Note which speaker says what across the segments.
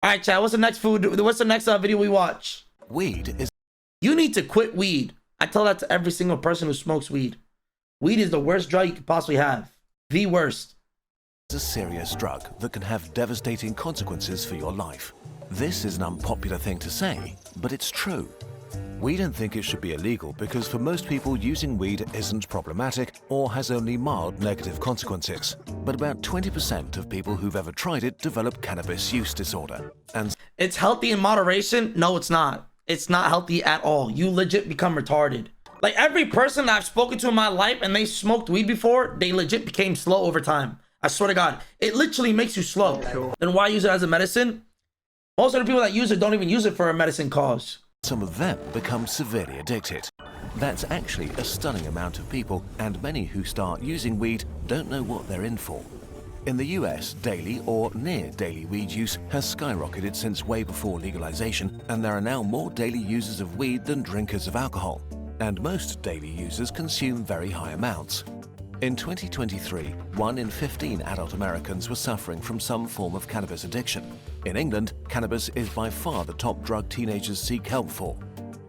Speaker 1: All right, chat. What's the next food? What's the next video we watch?
Speaker 2: Weed is...
Speaker 1: You need to quit weed. I tell that to every single person who smokes weed. Weed is the worst drug you could possibly have. The worst.
Speaker 2: a serious drug that can have devastating consequences for your life. This is an unpopular thing to say, but it's true. We don't think it should be illegal because for most people using weed isn't problematic or has only mild negative consequences. But about 20% of people who've ever tried it develop cannabis use disorder. And
Speaker 1: it's healthy in moderation? No, it's not. It's not healthy at all. You legit become retarded. Like every person I've spoken to in my life and they smoked weed before, they legit became slow over time. I swear to God, it literally makes you slow. Cool. Then why use it as a medicine? Most of the people that use it don't even use it for a medicine cause.
Speaker 2: Some of them become severely addicted. That's actually a stunning amount of people, and many who start using weed don't know what they're in for. In the US, daily or near daily weed use has skyrocketed since way before legalization, and there are now more daily users of weed than drinkers of alcohol. And most daily users consume very high amounts. In 2023, 1 in 15 adult Americans were suffering from some form of cannabis addiction. In England, cannabis is by far the top drug teenagers seek help for.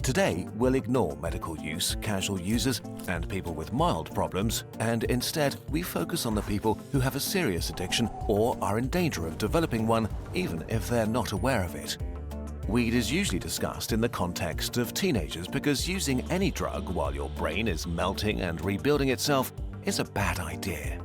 Speaker 2: Today, we'll ignore medical use, casual users, and people with mild problems, and instead, we focus on the people who have a serious addiction or are in danger of developing one, even if they're not aware of it. Weed is usually discussed in the context of teenagers because using any drug while your brain is melting and rebuilding itself is a bad idea.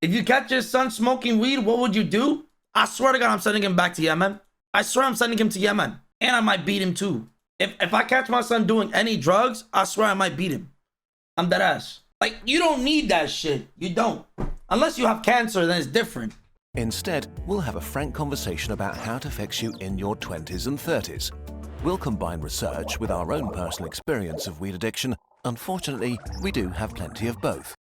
Speaker 1: If you catch your son smoking weed, what would you do? I swear to God, I'm sending him back to Yemen. I swear I'm sending him to Yemen. And I might beat him too. If I catch my son doing any drugs, I swear I might beat him. I'm dead ass. Like, you don't need that shit. You don't. Unless you have cancer, then it's different.
Speaker 2: Instead, we'll have a frank conversation about how it affects you in your 20s and 30s. We'll combine research with our own personal experience of weed addiction. Unfortunately, we do have plenty of both.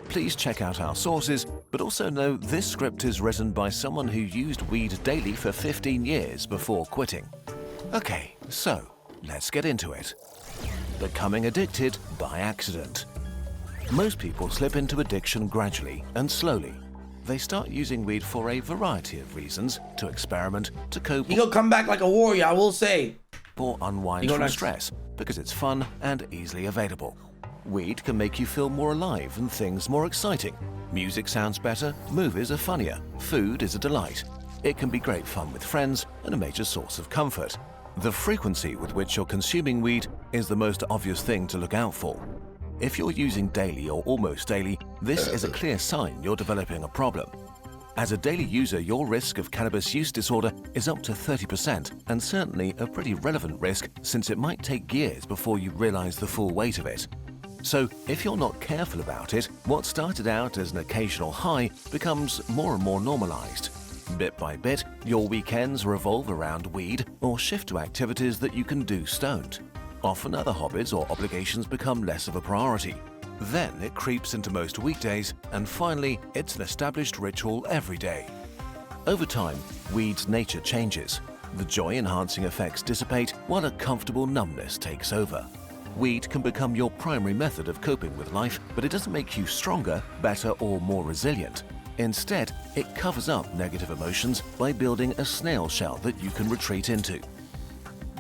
Speaker 2: Please check out our sources, but also know this script is written by someone who used weed daily for 15 years before quitting. Okay, so let's get into it. Becoming addicted by accident. Most people slip into addiction gradually and slowly. They start using weed for a variety of reasons, to experiment, to cope.
Speaker 1: You'll come back like a warrior, I will say.
Speaker 2: Or unwind from stress, because it's fun and easily available. Weed can make you feel more alive and things more exciting. Music sounds better, movies are funnier, food is a delight. It can be great fun with friends and a major source of comfort. The frequency with which you're consuming weed is the most obvious thing to look out for. If you're using daily or almost daily, this is a clear sign you're developing a problem. As a daily user, your risk of cannabis use disorder is up to 30%, and certainly a pretty relevant risk since it might take years before you realize the full weight of it. So, if you're not careful about it, what started out as an occasional high becomes more and more normalized. Bit by bit, your weekends revolve around weed or shift to activities that you can do stoned. Often other hobbies or obligations become less of a priority. Then it creeps into most weekdays, and finally, it's an established ritual every day. Over time, weed's nature changes. The joy-enhancing effects dissipate while a comfortable numbness takes over. Weed can become your primary method of coping with life, but it doesn't make you stronger, better, or more resilient. Instead, it covers up negative emotions by building a snail shell that you can retreat into.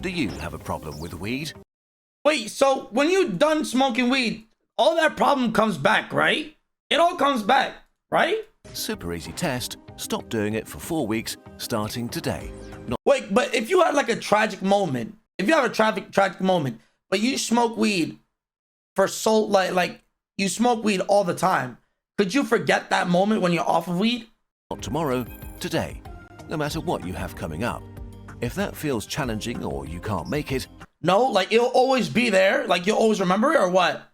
Speaker 2: Do you have a problem with weed?
Speaker 1: Wait, so when you're done smoking weed, all that problem comes back, right? It all comes back, right?
Speaker 2: Super easy test. Stop doing it for 4 weeks, starting today.
Speaker 1: Wait, but if you had like a tragic moment, if you have a tragic moment, but you smoke weed for so like you smoke weed all the time, could you forget that moment when you're off of weed?
Speaker 2: Not tomorrow, today, no matter what you have coming up. If that feels challenging or you can't make it,
Speaker 1: no, like it'll always be there, like you'll always remember it, or what?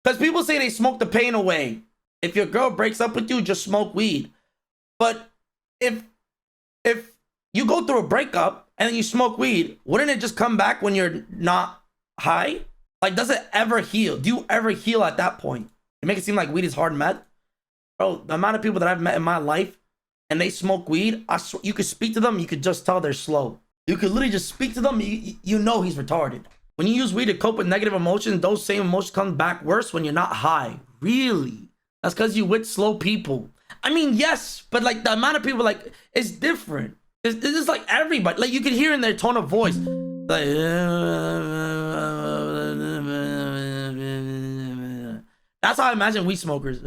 Speaker 1: Because people say they smoke the pain away. If your girl breaks up with you, just smoke weed. But if you go through a breakup and then you smoke weed, wouldn't it just come back when you're not high? Like, does it ever heal? Do you ever heal at that point? You make it seem like weed is hard meth. Bro, the amount of people that I've met in my life and they smoke weed, you could speak to them, you could just tell they're slow. You could literally just speak to them, you know he's retarded. When you use weed to cope with negative emotions, those same emotions come back worse when you're not high. Really? That's because you with slow people. I mean, yes, but like the amount of people, like, it's different. This is like everybody. Like you can hear in their tone of voice. Like, that's how I imagine weed smokers.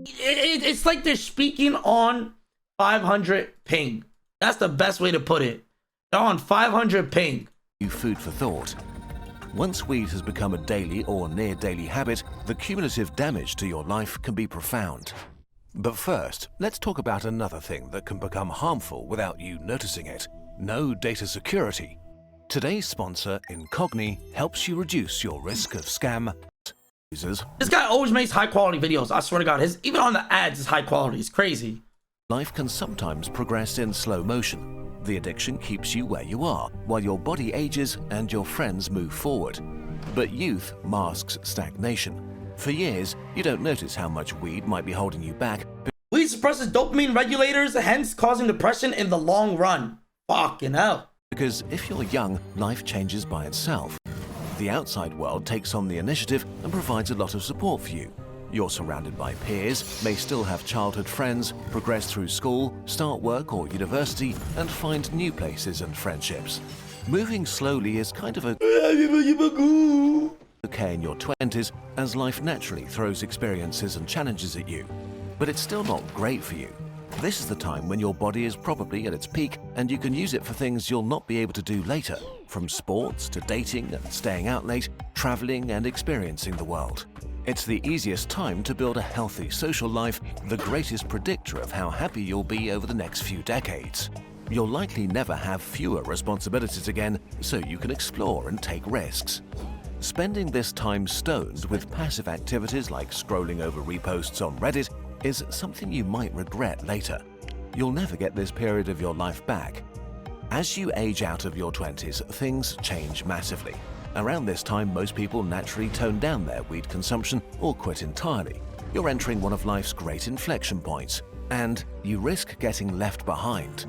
Speaker 1: It's like they're speaking on 500 ping. That's the best way to put it. They're on 500 ping.
Speaker 2: Food for thought. Once weed has become a daily or near daily habit, the cumulative damage to your life can be profound. But first, let's talk about another thing that can become harmful without you noticing it. No data security. Today's sponsor, Incogni, helps you reduce your risk of scam users.
Speaker 1: This guy always makes high quality videos. I swear to God, even on the ads is high quality. It's crazy.
Speaker 2: Life can sometimes progress in slow motion. The addiction keeps you where you are, while your body ages and your friends move forward. But youth masks stagnation. For years, you don't notice how much weed might be holding you back.
Speaker 1: Weed suppresses dopamine regulators, hence causing depression in the long run. Fucking hell.
Speaker 2: Because if you're young, life changes by itself. The outside world takes on the initiative and provides a lot of support for you. You're surrounded by peers, may still have childhood friends, progress through school, start work or university, and find new places and friendships. Moving slowly is kind of okay in your 20s as life naturally throws experiences and challenges at you. But it's still not great for you. This is the time when your body is probably at its peak and you can use it for things you'll not be able to do later, from sports to dating and staying out late, traveling and experiencing the world. It's the easiest time to build a healthy social life, the greatest predictor of how happy you'll be over the next few decades. You'll likely never have fewer responsibilities again, so you can explore and take risks. Spending this time stoned with passive activities like scrolling over reposts on Reddit is something you might regret later. You'll never get this period of your life back. As you age out of your 20s, things change massively. Around this time, most people naturally tone down their weed consumption or quit entirely. You're entering one of life's great inflection points, and you risk getting left behind.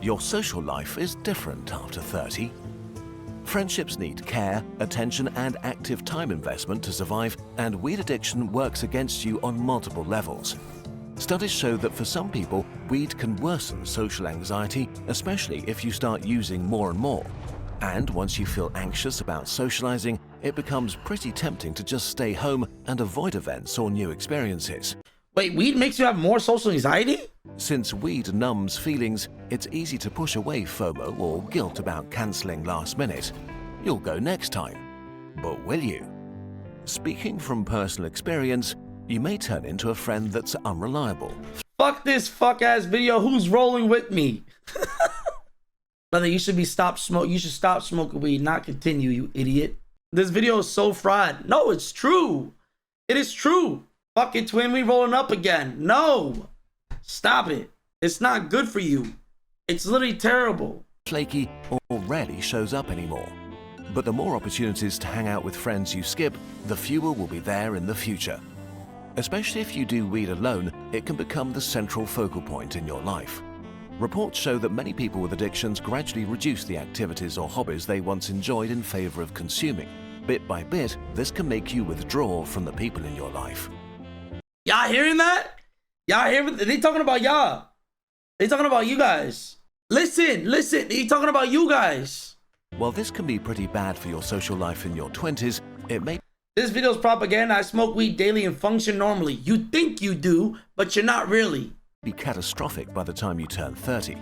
Speaker 2: Your social life is different after 30. Friendships need care, attention, and active time investment to survive, and weed addiction works against you on multiple levels. Studies show that for some people, weed can worsen social anxiety, especially if you start using more and more. And once you feel anxious about socializing, it becomes pretty tempting to just stay home and avoid events or new experiences.
Speaker 1: Wait, weed makes you have more social anxiety?
Speaker 2: Since weed numbs feelings, it's easy to push away FOMO or guilt about cancelling last minute. You'll go next time. But will you? Speaking from personal experience, you may turn into a friend that's unreliable.
Speaker 1: Fuck this fuck-ass video. Who's rolling with me? Brother, you should stop smoking weed, not continue, you idiot. This video is so fried. No, it's true. It is true. Fuck it, twin, we rolling up again. No. Stop it. It's not good for you. It's literally terrible.
Speaker 2: Flaky or rarely shows up anymore. But the more opportunities to hang out with friends you skip, the fewer will be there in the future. Especially if you do weed alone, it can become the central focal point in your life. Reports show that many people with addictions gradually reduce the activities or hobbies they once enjoyed in favor of consuming. Bit by bit, this can make you withdraw from the people in your life.
Speaker 1: Y'all hearing that? Y'all hearing? They talking about y'all. They talking about you guys. Listen. They talking about you guys.
Speaker 2: While this can be pretty bad for your social life in your 20s, it may...
Speaker 1: This video's propaganda. I smoke weed daily and function normally. You think you do, but you're not really.
Speaker 2: Be catastrophic by the time you turn 30.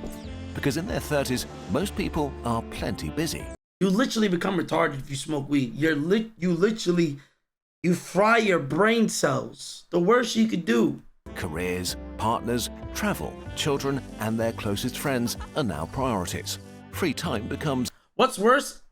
Speaker 2: Because in their 30s, most people are plenty busy.
Speaker 1: You literally become retarded if you smoke weed. You fry your brain cells. The worst you could do.
Speaker 2: Careers, partners, travel, children, and their closest friends are now priorities. Free time becomes...
Speaker 1: What's worse?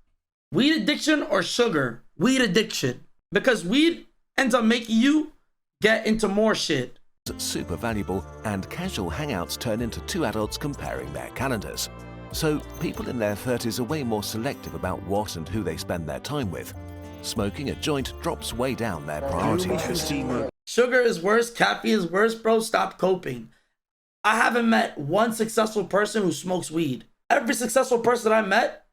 Speaker 1: Weed addiction or sugar? Weed addiction. Because weed ends up making you get into more shit.
Speaker 2: Super valuable, and casual hangouts turn into two adults comparing their calendars. So people in their 30s are way more selective about what and who they spend their time with. Smoking a joint drops way down their priority list.
Speaker 1: Sugar is worse, caffeine is worse, bro. Stop coping. I haven't met one successful person who smokes weed. Every successful person I met,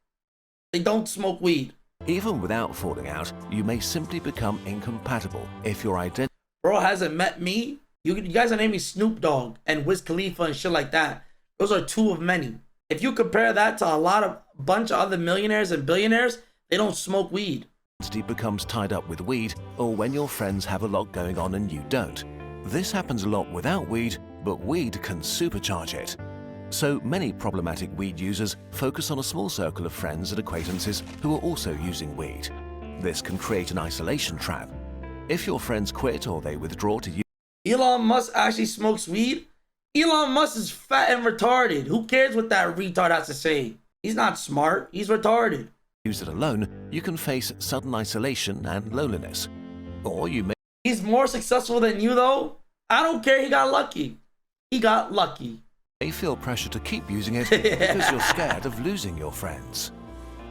Speaker 1: they don't smoke weed.
Speaker 2: Even without falling out, you may simply become incompatible if your identity...
Speaker 1: Bro hasn't met me You guys are naming Snoop Dogg and Wiz Khalifa and shit like that. Those are two of many. If you compare that to a bunch of other millionaires and billionaires, they don't smoke weed.
Speaker 2: Becomes tied up with weed, or when your friends have a lot going on and you don't. This happens a lot without weed, but weed can supercharge it. So many problematic weed users focus on a small circle of friends and acquaintances who are also using weed. This can create an isolation trap. If your friends quit or they withdraw to use
Speaker 1: Elon Musk actually smokes weed? Elon Musk is fat and retarded. Who cares what that retard has to say? He's not smart. He's retarded.
Speaker 2: Use it alone, you can face sudden isolation and loneliness. Or you may...
Speaker 1: He's more successful than you, though. I don't care. He got lucky. He got lucky.
Speaker 2: may feel pressure to keep using it because you're scared of losing your friends.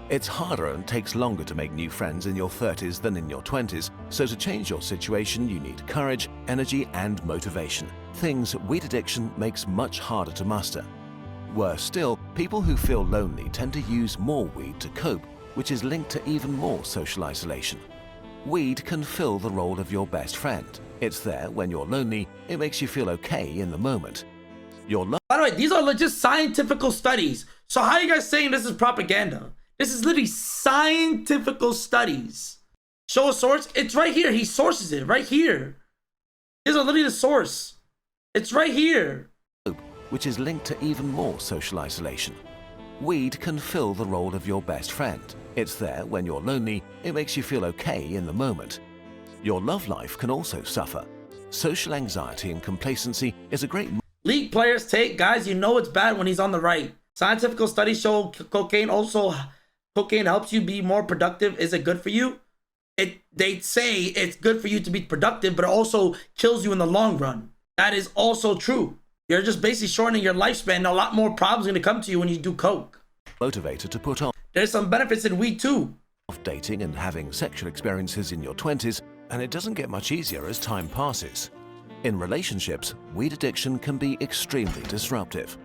Speaker 2: It's harder and takes longer to make new friends in your 30s than in your 20s, so to change your situation you need courage, energy and motivation, things weed addiction makes much harder to master. Worse still, people who feel lonely tend to use more weed to cope, which is linked to even more social isolation. Weed can fill the role of your best friend. It's there when you're lonely, it makes you feel okay in the moment. By the way, these are legit scientific studies. So how are you guys saying this is propaganda? This is literally scientific studies. Show a source. It's right here. He sources it right here. Here's literally the source. It's right here. Which is linked to even more social isolation. Weed can fill the role of your best friend. It's there when you're lonely. It makes you feel okay in the moment. Your love life can also suffer. Social anxiety and complacency is a great... League players take, guys, you know it's bad when he's on the right. Scientific studies show cocaine helps you be more productive. Is it good for you? They say it's good for you to be productive, but it also kills you in the long run. That is also true. You're just basically shortening your lifespan. A lot more problems are going to come to you when you do coke. Motivated to put on. There's some benefits in weed too. Dating and having sexual experiences in your 20s, and it doesn't get much easier as time passes. In relationships, weed addiction can be extremely disruptive.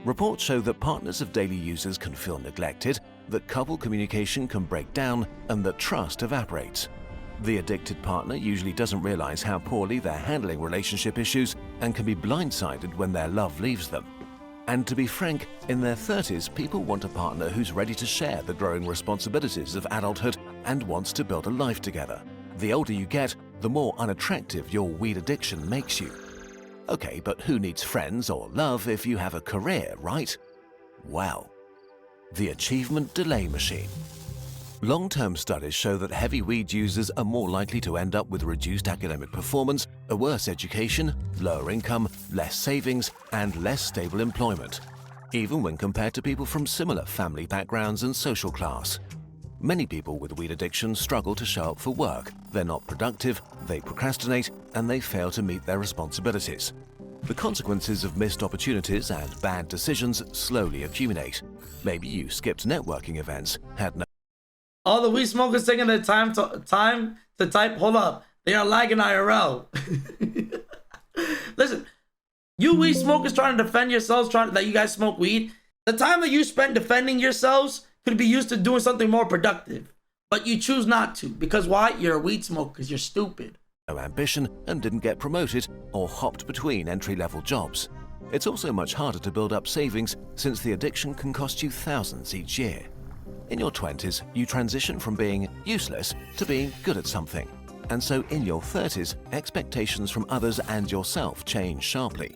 Speaker 2: Reports show that partners of daily users can feel neglected, that couple communication can break down, and that trust evaporates. The addicted partner usually doesn't realize how poorly they're handling relationship issues and can be blindsided when their love leaves them. And to be frank, in their 30s, people want a partner who's ready to share the growing responsibilities of adulthood and wants to build a life together. The older you get, the more unattractive your weed addiction makes you. Okay, but who needs friends or love if you have a career, right? Well, the achievement delay machine. Long-term studies show that heavy weed users are more likely to end up with reduced academic performance, a worse education, lower income, less savings, and less stable employment, even when compared to people from similar family backgrounds and social class. Many people with weed addiction struggle to show up for work. They're not productive, they procrastinate, and they fail to meet their responsibilities. The consequences of missed opportunities and bad decisions slowly accumulate. Maybe you skipped networking events, had no... All the weed smokers taking their time to type, hold up, they are lagging IRL. Listen, you weed smokers trying to defend yourselves, that you guys smoke weed, the time that you spent defending yourselves could be used to doing something more productive. But you choose not to. Because why? You're a weed smoker because you're stupid. No ambition and didn't get promoted or hopped between entry-level jobs. It's also much harder to build up savings since the addiction can cost you thousands each year. In your 20s, you transition from being useless to being good at something. And so in your 30s, expectations from others and yourself change sharply.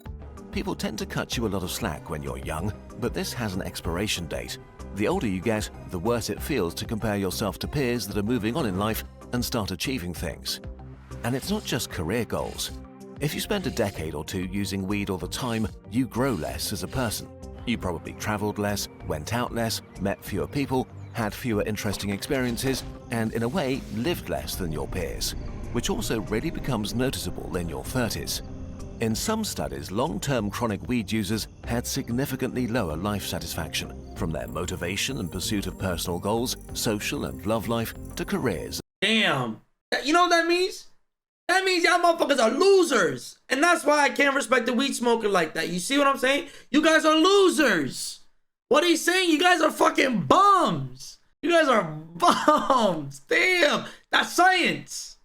Speaker 2: People tend to cut you a lot of slack when you're young, but this has an expiration date. The older you get, the worse it feels to compare yourself to peers that are moving on in life and start achieving things. And it's not just career goals. If you spend a decade or two using weed all the time, you grow less as a person. You probably traveled less, went out less, met fewer people, had fewer interesting experiences, and in a way, lived less than your peers, which also really becomes noticeable in your 30s. In some studies, long-term chronic weed users had significantly lower life satisfaction, from their motivation and pursuit of personal goals, social and love life, to careers. Damn. You know what that means? That means y'all motherfuckers are losers. And that's why I can't respect the weed smoker like that. You see what I'm saying? You guys are losers. What he's saying, you guys are fucking bums. You guys are bums. Damn. That's science.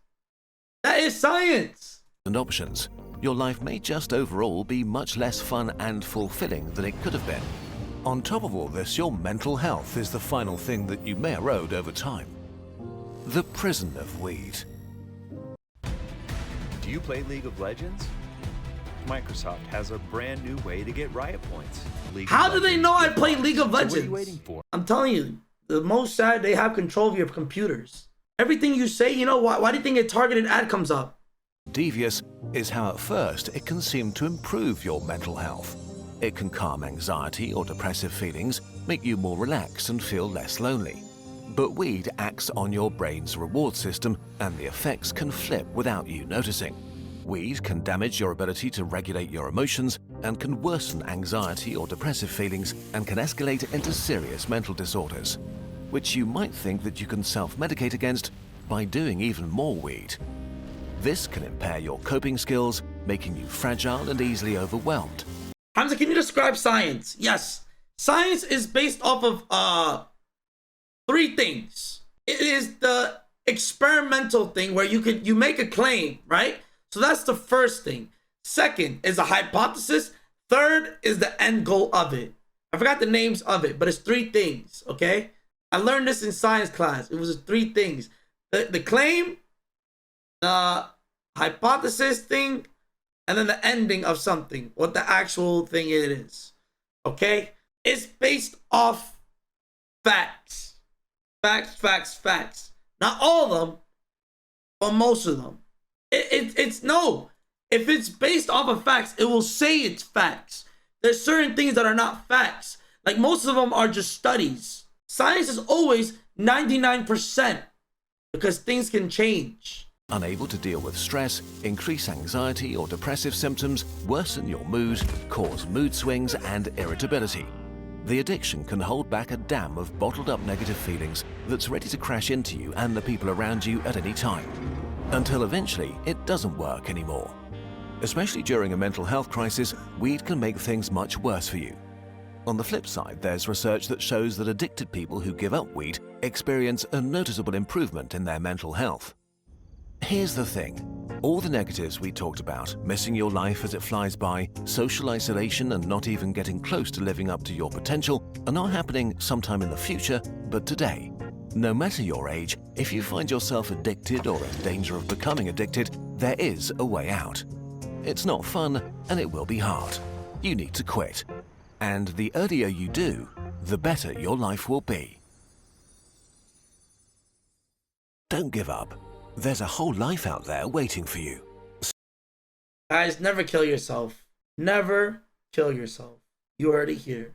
Speaker 2: That is science. And options. your life may just overall be much less fun and fulfilling than it could have been. On top of all this, your mental health is the final thing that you may erode over time. The prison of weed.
Speaker 3: Do you play League of Legends? Microsoft has a brand new way to get Riot points.
Speaker 1: How do they know I play League of Legends?
Speaker 3: So what are you waiting for?
Speaker 1: I'm telling you, the most sad, they have control of your computers. Everything you say, you know, why do you think a targeted ad comes up?
Speaker 2: Devious is how at first it can seem to improve your mental health. It can calm anxiety or depressive feelings, make you more relaxed and feel less lonely. But weed acts on your brain's reward system and the effects can flip without you noticing. Weed can damage your ability to regulate your emotions and can worsen anxiety or depressive feelings and can escalate into serious mental disorders, which you might think that you can self-medicate against by doing even more weed. This can impair your coping skills, making you fragile and easily overwhelmed.
Speaker 1: Hamza, can you describe science? Yes. Science is based off of three things. It is the experimental thing where you make a claim, right? So that's the first thing. Second is a hypothesis. Third is the end goal of it. I forgot the names of it, but it's three things, okay? I learned this in science class. It was three things. The claim, the hypothesis thing, and then the ending of something, what the actual thing it is, okay? It's based off facts. Facts. Not all of them, but most of them. It's no. If it's based off of facts, it will say it's facts. There's certain things that are not facts. Like most of them are just studies. Science is always 99% because things can change.
Speaker 2: Unable to deal with stress, increase anxiety or depressive symptoms, worsen your mood, cause mood swings and irritability. The addiction can hold back a dam of bottled up negative feelings that's ready to crash into you and the people around you at any time. Until eventually, it doesn't work anymore. Especially during a mental health crisis, weed can make things much worse for you. On the flip side, there's research that shows that addicted people who give up weed experience a noticeable improvement in their mental health. Here's the thing. All the negatives we talked about, missing your life as it flies by, social isolation and not even getting close to living up to your potential, are not happening sometime in the future, but today. No matter your age, if you find yourself addicted or in danger of becoming addicted, there is a way out. It's not fun and it will be hard. You need to quit. And the earlier you do, the better your life will be. Don't give up. There's a whole life out there waiting for you.
Speaker 1: Guys, never kill yourself. Never kill yourself. You heard it here.